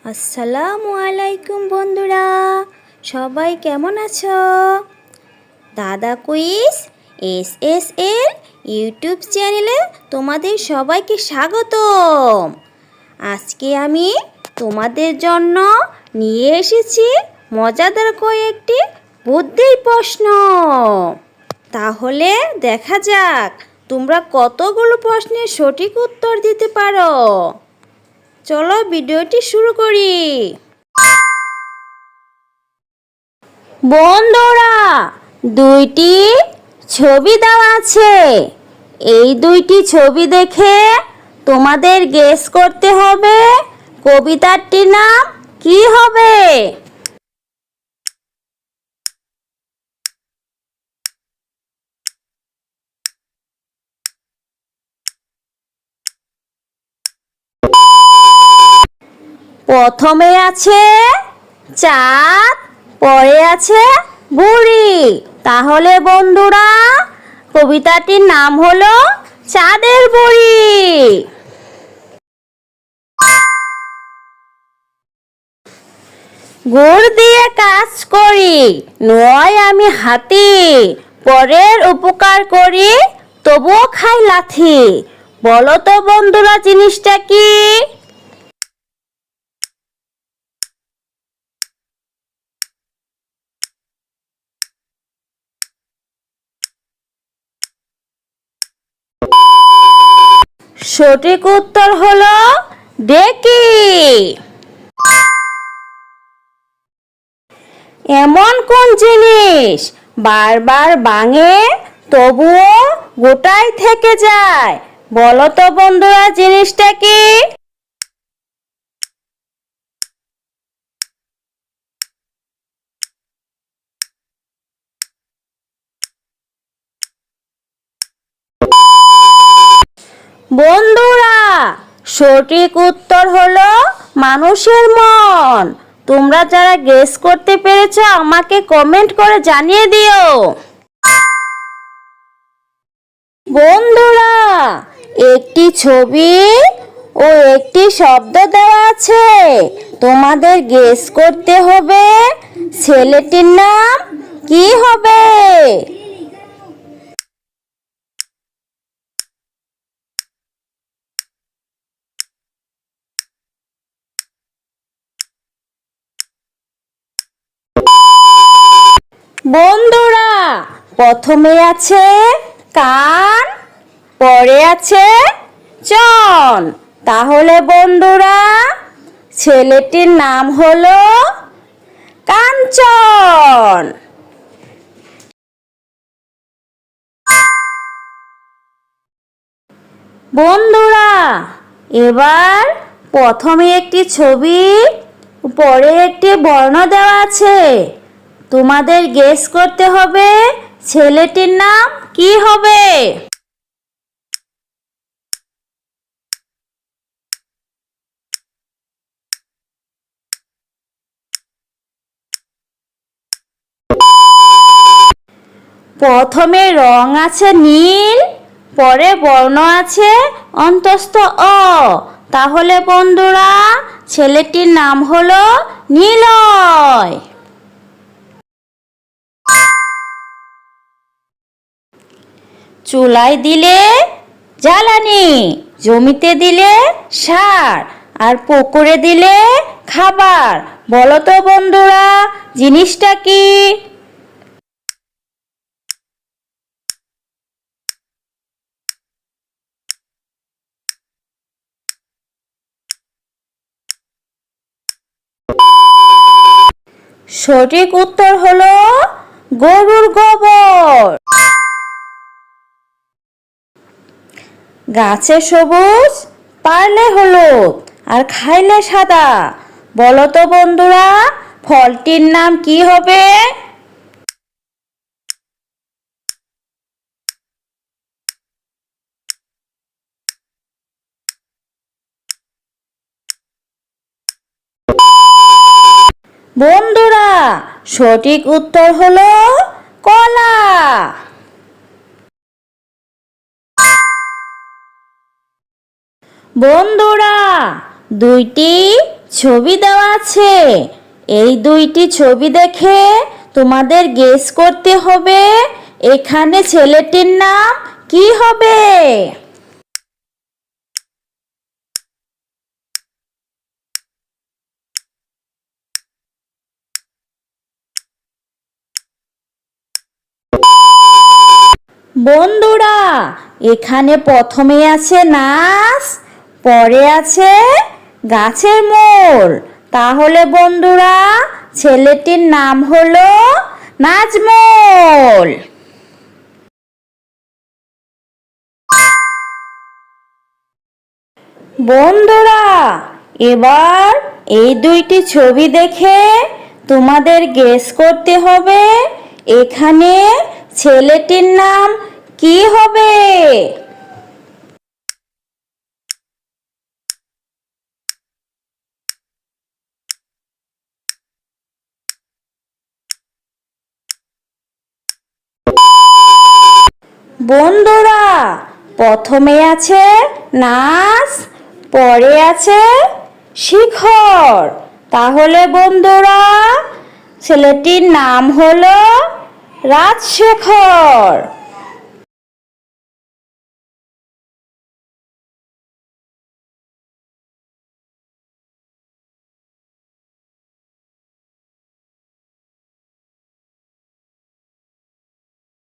আসসালামু আলাইকুম বন্ধুরা, সবাই কেমন আছো? দাদা কুইজ এস ইউটিউব চ্যানেলে তোমাদের সবাইকে স্বাগতম। আজকে আমি তোমাদের জন্য নিয়ে এসেছি মজাদার কয়েকটি বুদ্ধির প্রশ্ন। তাহলে দেখা যাক তোমরা কতগুলো প্রশ্নের সঠিক উত্তর দিতে পারো। চলো ভিডিওটি শুরু করি। বন্ধুরা, দুইটি ছবি দেওয়া আছে। এই দুইটি ছবি দেখে তোমাদের গেস করতে হবে কবিতাটির নাম কি হবে। প্রথমে আছে চাঁদ, পরে আছে বুড়ি। তাহলে বন্ধুরা, কবিতাটির নাম হলো চাঁদের বুড়ি। গুড় দিয়ে কাজ করি, নয় আমি হাতি, পরের উপকার করি তবুও খাই লাথি। বলো তো বন্ধুরা, জিনিসটা কি? সঠিক উত্তর হলো ডেকি। এমন কোন জিনিস বারবার ভাঙে তবুও গোটাই থেকে যায়? বলো তো বন্ধুরা, জিনিসটা কি? বন্ধুরা, সঠিক উত্তর হলো মানুষের মন। তোমরা যারা গেস করতে পেরেছো আমাকে কমেন্ট করে জানিয়ে দিও। বন্ধুরা, একটি ছবি ও একটি শব্দ দেওয়া আছে। তোমাদের গেস করতে হবে ছেলেটির নাম কি হবে। বন্ধুরা, প্রথমে আছে কান, পরে আছে চন। তাহলে বন্ধুরা, ছেলেটির নাম হলো কাঞ্চন। বন্ধুরা, এবার প্রথমে একটি ছবি, পরে একটি বর্ণ দেওয়া আছে। তোমাদের গেস করতে হবে ছেলেটির নাম কি হবে। প্রথমে রং আছে নীল, পরে বর্ণ আছে অন্তস্থ অ। তাহলে বন্ধুরা, ছেলেটির নাম হলো নিলয়। চুলায় দিলে জ্বালানি, জমিতে দিলে সার, আর পুকুরে দিলে খাবার। বলো তো বন্ধুরা, জিনিসটা কি? সঠিক উত্তর হলো গরুর গোবর। গাছে সবুজ, পারলে হলুদ, আর খাইলে সাদা। বলো তো বন্ধুরা, ফলটির নাম কি হবে? বন্ধুরা, সঠিক উত্তর হলো কলা। বন্ধুরা, দুইটি ছবি দেওয়া আছে। এই দুইটি ছবি দেখে তোমাদের গেস করতে হবে এখানে ছেলেটির নাম কি হবে। বন্ধুরা, এখানে প্রথমে আছে নাচ, পরে আছে গাছের মোড়। তাহলে বন্ধুরা, ছেলেটির নাম হলো নাজমুল। বন্ধুরা, এবার এই দুইটি ছবি দেখে তোমাদের গেস করতে হবে এখানে ছেলেটির নাম কি হবে। বন্ধুরা, প্রথমে আছে নাচ, পরে আছে শিখর। তাহলে বন্ধুরা, ছেলেটির নাম হলো রাজশেখর।